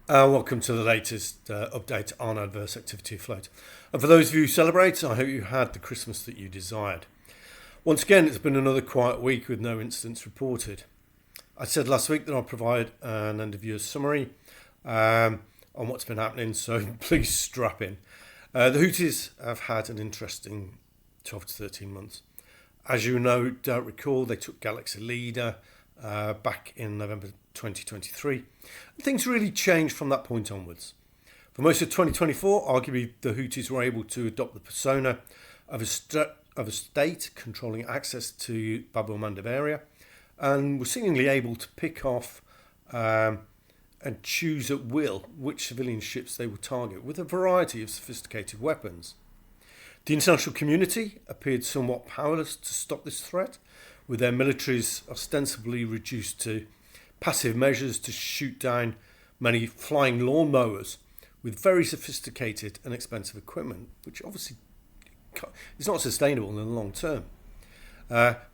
Welcome to the latest update on Adverse Activity Afloat. And for those of you who celebrate, I hope you had the Christmas that you desired. Once again, it's been another quiet week with no incidents reported. I said last week that I'll provide an end-of-year summary on what's been happening, so please strap in. The Houthis have had an interesting 12 to 13 months. As you know, don't recall, they took Galaxy Leader back in November 2023. And things really changed from that point onwards. For most of 2024, arguably the Houthis were able to adopt the persona of a state controlling access to Bab el-Mandeb area, and were seemingly able to pick off and choose at will which civilian ships they would target with a variety of sophisticated weapons. The international community appeared somewhat powerless to stop this threat, with their militaries ostensibly reduced to passive measures to shoot down many flying lawnmowers with very sophisticated and expensive equipment, which obviously is not sustainable in the long term.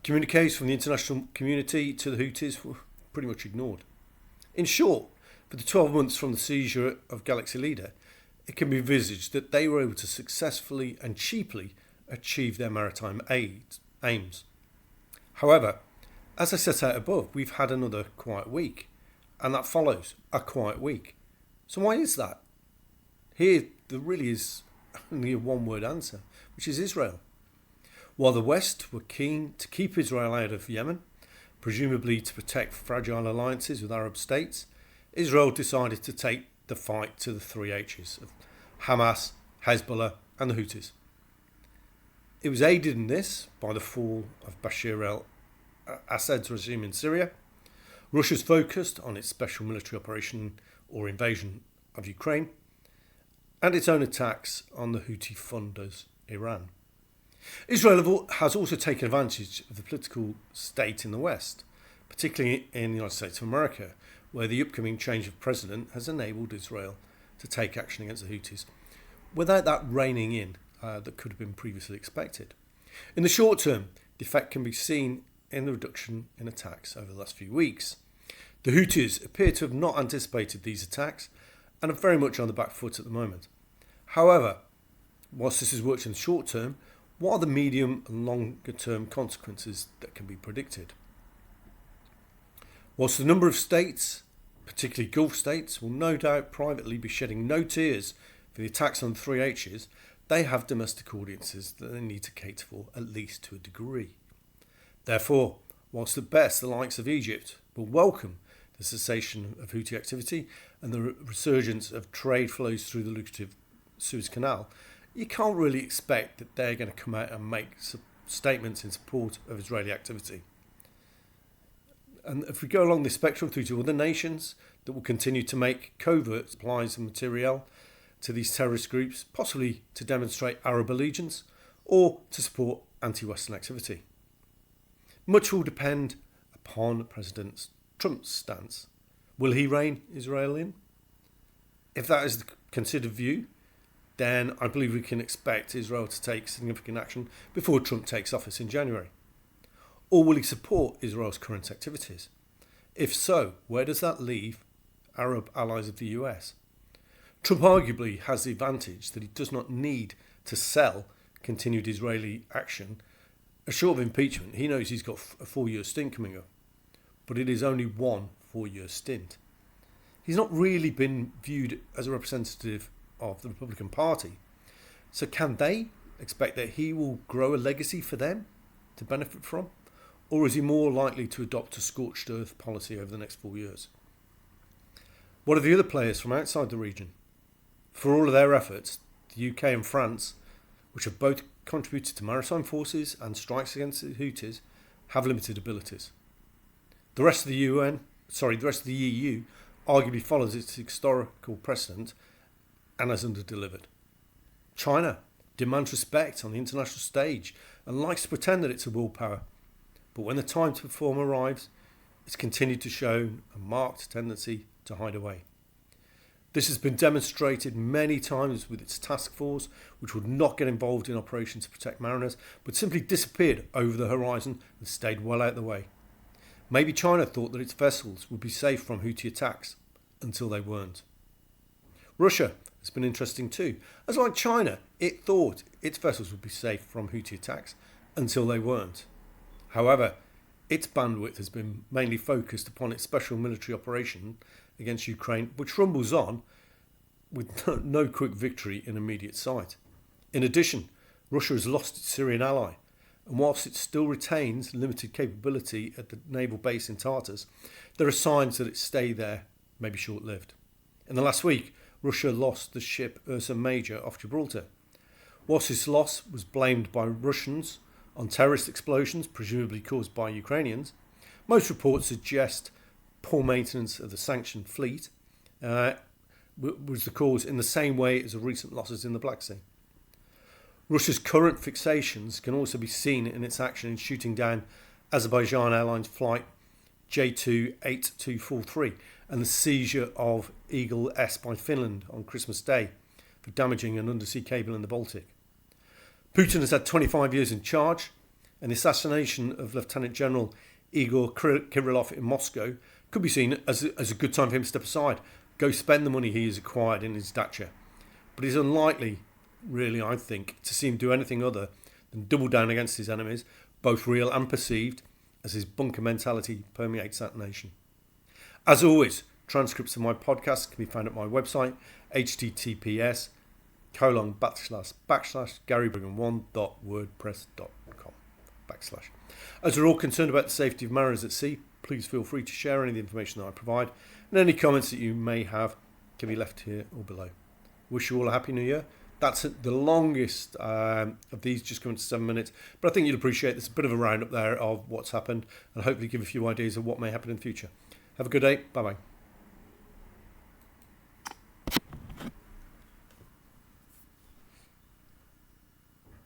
Communiques from the international community to the Houthis were pretty much ignored. In short, for the 12 months from the seizure of Galaxy Leader, it can be envisaged that they were able to successfully and cheaply achieve their maritime aims. However, as I set out above, we've had another quiet week, and that follows a quiet week. So why is that? Here, there really is only a one-word answer, which is Israel. While the West were keen to keep Israel out of Yemen, presumably to protect fragile alliances with Arab states, Israel decided to take the fight to the three H's of Hamas, Hezbollah and the Houthis. It was aided in this by the fall of Bashar al-Assad's regime in Syria, Russia's focused on its special military operation or invasion of Ukraine, and its own attacks on the Houthi funders Iran. Israel has also taken advantage of the political state in the West, particularly in the United States of America, where the upcoming change of president has enabled Israel to take action against the Houthis without that reining in that could have been previously expected. In the short term, the effect can be seen in the reduction in attacks over the last few weeks. The Houthis appear to have not anticipated these attacks and are very much on the back foot at the moment. However, whilst this has worked in the short term, what are the medium and longer term consequences that can be predicted? Whilst the number of states, particularly Gulf states, will no doubt privately be shedding no tears for the attacks on the three H's, they have domestic audiences that they need to cater for, at least to a degree. Therefore, whilst at best the likes of Egypt will welcome the cessation of Houthi activity and the resurgence of trade flows through the lucrative Suez Canal, you can't really expect that they're going to come out and make statements in support of Israeli activity. And if we go along this spectrum through to other nations that will continue to make covert supplies of materiel to these terrorist groups, possibly to demonstrate Arab allegiance or to support anti-Western activity. Much will depend upon President Trump's stance. Will he rein Israel in? If that is the considered view, then I believe we can expect Israel to take significant action before Trump takes office in January. Or will he support Israel's current activities? If so, where does that leave Arab allies of the US? Trump arguably has the advantage that he does not need to sell continued Israeli action. Short of impeachment, he knows he's got a 4-year stint coming up, but it is only one 4-year stint. He's not really been viewed as a representative of the Republican Party, so can they expect that he will grow a legacy for them to benefit from, or is he more likely to adopt a scorched earth policy over the next 4 years? What are the other players from outside the region? For all of their efforts, the UK and France, which have both contributed to maritime forces and strikes against the Houthis, have limited abilities. The rest of the EU arguably follows its historical precedent and has underdelivered. China demands respect on the international stage and likes to pretend that it's a world power, but when the time to perform arrives, it's continued to show a marked tendency to hide away. This has been demonstrated many times with its task force, which would not get involved in operations to protect mariners, but simply disappeared over the horizon and stayed well out of the way. Maybe China thought that its vessels would be safe from Houthi attacks, until they weren't. Russia has been interesting too, as like China, it thought its vessels would be safe from Houthi attacks until they weren't. However, its bandwidth has been mainly focused upon its special military operation against Ukraine, which rumbles on with no quick victory in immediate sight. In addition, Russia has lost its Syrian ally, and whilst it still retains limited capability at the naval base in Tartus, there are signs that its stay there may be short-lived. In the last week, Russia lost the ship Ursa Major off Gibraltar. Whilst this loss was blamed by Russians on terrorist explosions, presumably caused by Ukrainians, most reports suggest poor maintenance of the sanctioned fleet was the cause, in the same way as the recent losses in the Black Sea. Russia's current fixations can also be seen in its action in shooting down Azerbaijan Airlines flight J28243 and the seizure of Eagle S by Finland on Christmas Day for damaging an undersea cable in the Baltic. Putin has had 25 years in charge, and the assassination of Lieutenant General Igor Kirillov in Moscow could be seen as a good time for him to step aside, go spend the money he has acquired in his dacha. But it's unlikely, really, I think, to see him do anything other than double down against his enemies, both real and perceived, as his bunker mentality permeates that nation. As always, transcripts of my podcast can be found at my website, https://garybrigham1.wordpress.com/. As we're all concerned about the safety of mariners at sea, please feel free to share any of the information that I provide, and any comments that you may have can be left here or below. Wish you all a happy new year. That's the longest of these, just coming to 7 minutes. But I think you'll appreciate there's a bit of a roundup there of what's happened, and hopefully give a few ideas of what may happen in the future. Have a good day. Bye-bye.